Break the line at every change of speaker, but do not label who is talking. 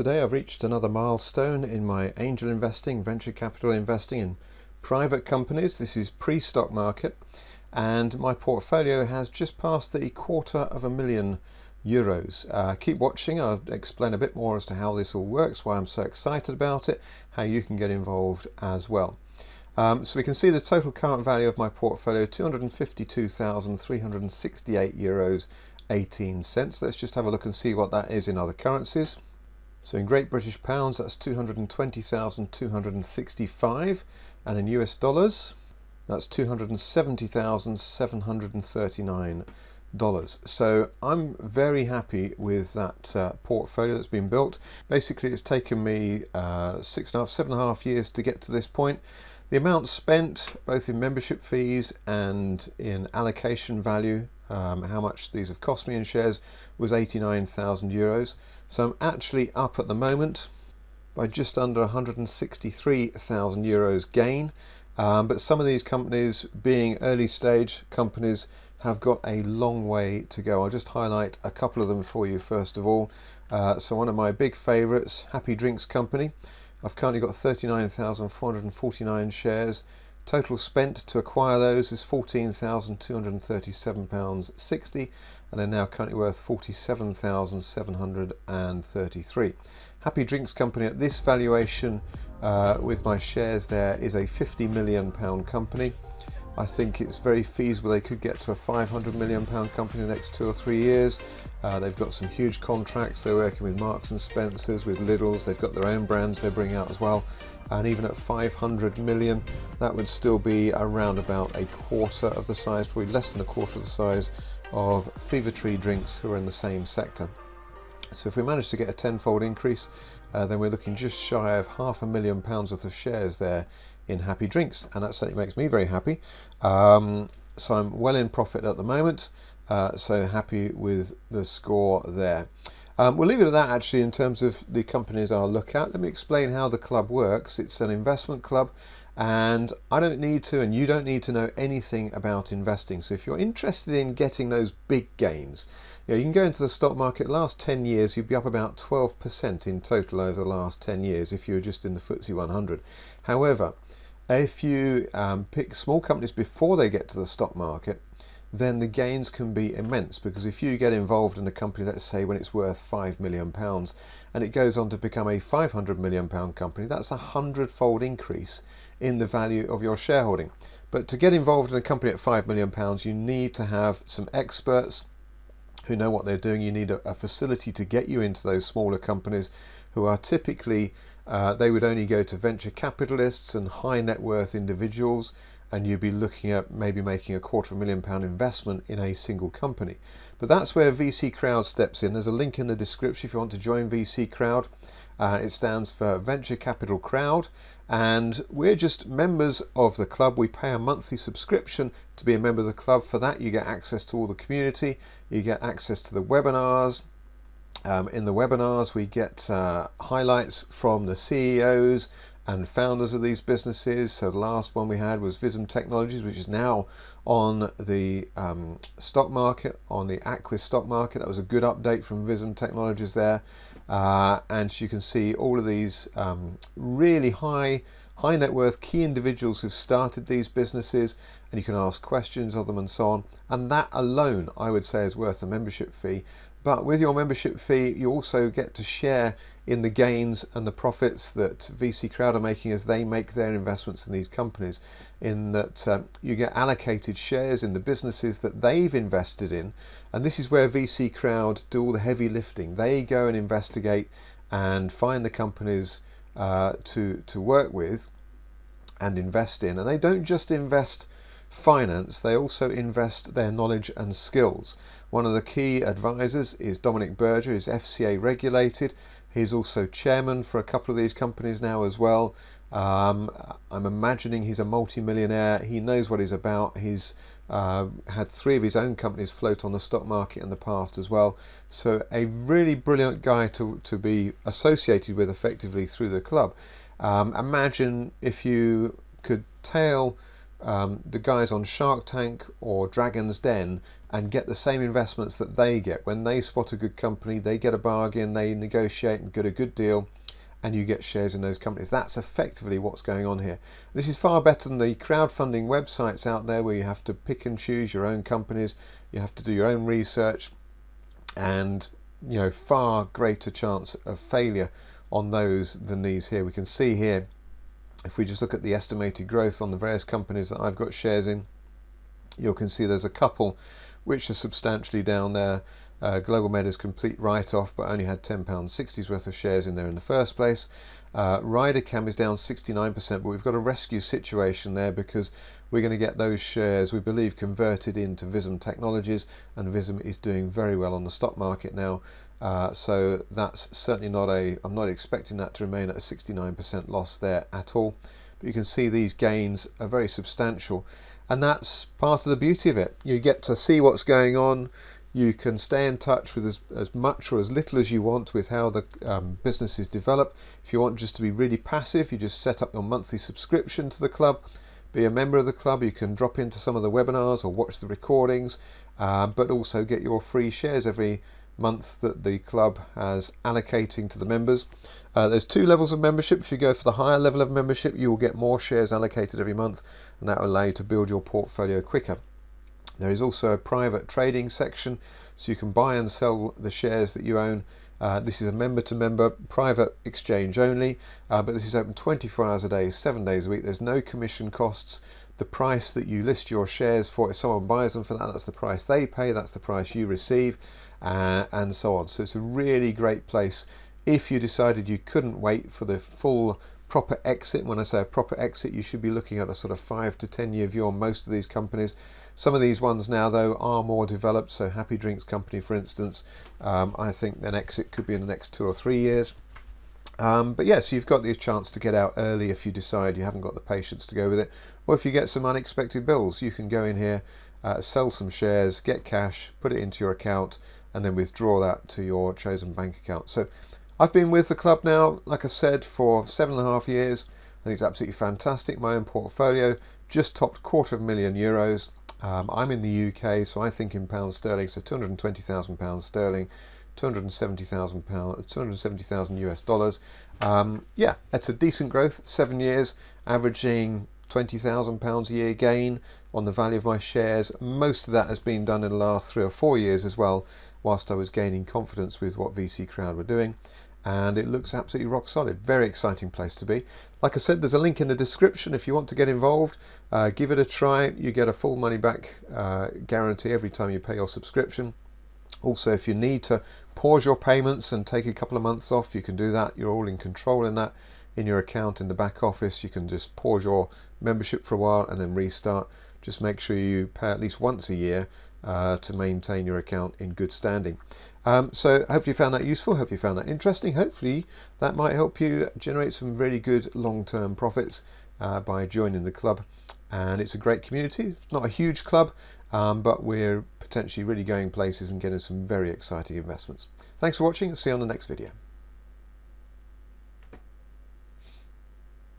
Today I've reached another milestone in my angel investing, venture capital investing in private companies. This is pre-stock market, and my portfolio has just passed the €250,000. Keep watching, I'll explain a bit more as to how this all works, why I'm so excited about it, how you can get involved as well. So we can see the total current value of my portfolio, €252,368.18. Let's just have a look and see what that is in other currencies. So in Great British pounds, that's 220,265, and in US dollars, that's $270,739. So I'm very happy with that portfolio that's been built. Basically, it's taken me 7.5 years to get to this point. The amount spent, both in membership fees and in allocation value, how much these have cost me in shares, was €89,000. So I'm actually up at the moment by just under €163,000 gain. But some of these companies, being early stage companies, have got a long way to go. I'll just highlight a couple of them for you first of all. So one of my big favorites, Happy Drinks Company. I've currently got 39,449 shares. Total spent to acquire those is £14,237.60, and they're now currently worth £47,733. Happy Drinks Company at this valuation with my shares there is a £50 million company. I think it's very feasible they could get to a £500 million company in the next 2 or 3 years. They've got some huge contracts. They're working with Marks and Spencers, with Lidl's. They've got their own brands they bring out as well. And even at 500 million, that would still be around about a quarter of the size, probably less than a quarter of the size of Fever Tree Drinks, who are in the same sector. So if we manage to get a tenfold increase, then we're looking just shy of £500,000 worth of shares there in Happy Drinks, and that certainly makes me very happy. So I'm well in profit at the moment, so happy with the score there. We'll leave it at that actually in terms of the companies I'll look at. Let me explain how the club works. It's an investment club, and I don't need to, and you don't need to know anything about investing. So if you're interested in getting those big gains, you can go into the stock market. Last 10 years, you'd be up about 12% in total over the last 10 years if you were just in the FTSE 100. However, if you pick small companies before they get to the stock market, then the gains can be immense, because if you get involved in a company, let's say when it's worth £5 million and it goes on to become a £500 million company, that's a 100-fold increase in the value of your shareholding. But to get involved in a company at £5 million, you need to have some experts who know what they're doing. You need a facility to get you into those smaller companies, who are typically, they would only go to venture capitalists and high net worth individuals, and you'd be looking at maybe making a £250,000 investment in a single company. But that's where VC Crowd steps in. There's a link in the description if you want to join VC Crowd. It stands for Venture Capital Crowd, and we're just members of the club. We pay a monthly subscription to be a member of the club. For that, you get access to all the community, you get access to the webinars. In the webinars, we get highlights from the CEOs and founders of these businesses. So the last one we had was Vism Technologies, which is now on the stock market, on the Aquis stock market. That was a good update from Vism Technologies there. And you can see all of these really high net worth key individuals who've started these businesses, and you can ask questions of them and so on. And that alone, I would say, is worth a membership fee. But with your membership fee, you also get to share in the gains and the profits that VC Crowd are making as they make their investments in these companies, in that you get allocated shares in the businesses that they've invested in. And this is where VC Crowd do all the heavy lifting. They go and investigate and find the companies to work with and invest in. And they don't just invest finance, they also invest their knowledge and skills. One of the key advisors is Dominic Berger, who's FCA regulated. He's also chairman for a couple of these companies now as well. I'm imagining he's a multi-millionaire. He knows what he's about. He's had 3 of his own companies float on the stock market in the past as well. So a really brilliant guy to be associated with effectively through the club. Imagine if you could tail the guys on Shark Tank or Dragon's Den and get the same investments that they get. When they spot a good company, they get a bargain, they negotiate and get a good deal, and you get shares in those companies. That's effectively what's going on here. This is far better than the crowdfunding websites out there where you have to pick and choose your own companies, you have to do your own research, and far greater chance of failure on those than these here. We can see here, if we just look at the estimated growth on the various companies that I've got shares in, you can see there's a couple which are substantially down there. Global Med is complete write-off, but only had £10.60 worth of shares in there in the first place. Ridercam is down 69%, but we've got a rescue situation there because we're going to get those shares, we believe, converted into Vism Technologies, and Vism is doing very well on the stock market now. So that's certainly not I'm not expecting that to remain at a 69% loss there at all. But you can see these gains are very substantial, and that's part of the beauty of it. You get to see what's going on. You can stay in touch with as much or as little as you want with how the businesses develop. If you want just to be really passive, you just set up your monthly subscription to the club, be a member of the club. You can drop into some of the webinars or watch the recordings, but also get your free shares every month that the club has allocating to the members. There's 2 levels of membership. If you go for the higher level of membership, you will get more shares allocated every month, and that will allow you to build your portfolio quicker. There is also a private trading section, so you can buy and sell the shares that you own. This is a member-to-member private exchange only, but this is open 24 hours a day, 7 days a week. There's no commission costs. The price that you list your shares for, if someone buys them for that, that's the price they pay, that's the price you receive, and so on. So it's a really great place if you decided you couldn't wait for the full proper exit. When I say a proper exit, you should be looking at a sort of 5 to 10 year view on most of these companies. Some of these ones now, though, are more developed. So Happy Drinks Company, for instance, I think an exit could be in the next 2 or 3 years. But yes, you've got the chance to get out early if you decide you haven't got the patience to go with it, or if you get some unexpected bills. You can go in here, sell some shares, get cash, put it into your account, and then withdraw that to your chosen bank account. So I've been with the club now, like I said, for 7.5 years. I think it's absolutely fantastic. My own portfolio just topped €250,000. I'm in the UK, so I think in pounds sterling, so £220,000 sterling, 270,000 US dollars. Yeah, it's a decent growth. 7 years, averaging £20,000 a year gain on the value of my shares. Most of that has been done in the last 3 or 4 years as well, whilst I was gaining confidence with what VC Crowd were doing. And it looks absolutely rock solid. Very exciting place to be. Like I said, there's a link in the description if you want to get involved. Give it a try. You get a full money back guarantee every time you pay your subscription. Also, if you need to pause your payments and take a couple of months off, you can do that. You're all in control in that. In your account in the back office, you can just pause your membership for a while and then restart. Just make sure you pay at least once a year to maintain your account in good standing. So hopefully you found that useful, hope you found that interesting. Hopefully that might help you generate some really good long-term profits by joining the club. And it's a great community. It's not a huge club, but we're potentially really going places and getting some very exciting investments. Thanks for watching. See you on the next video.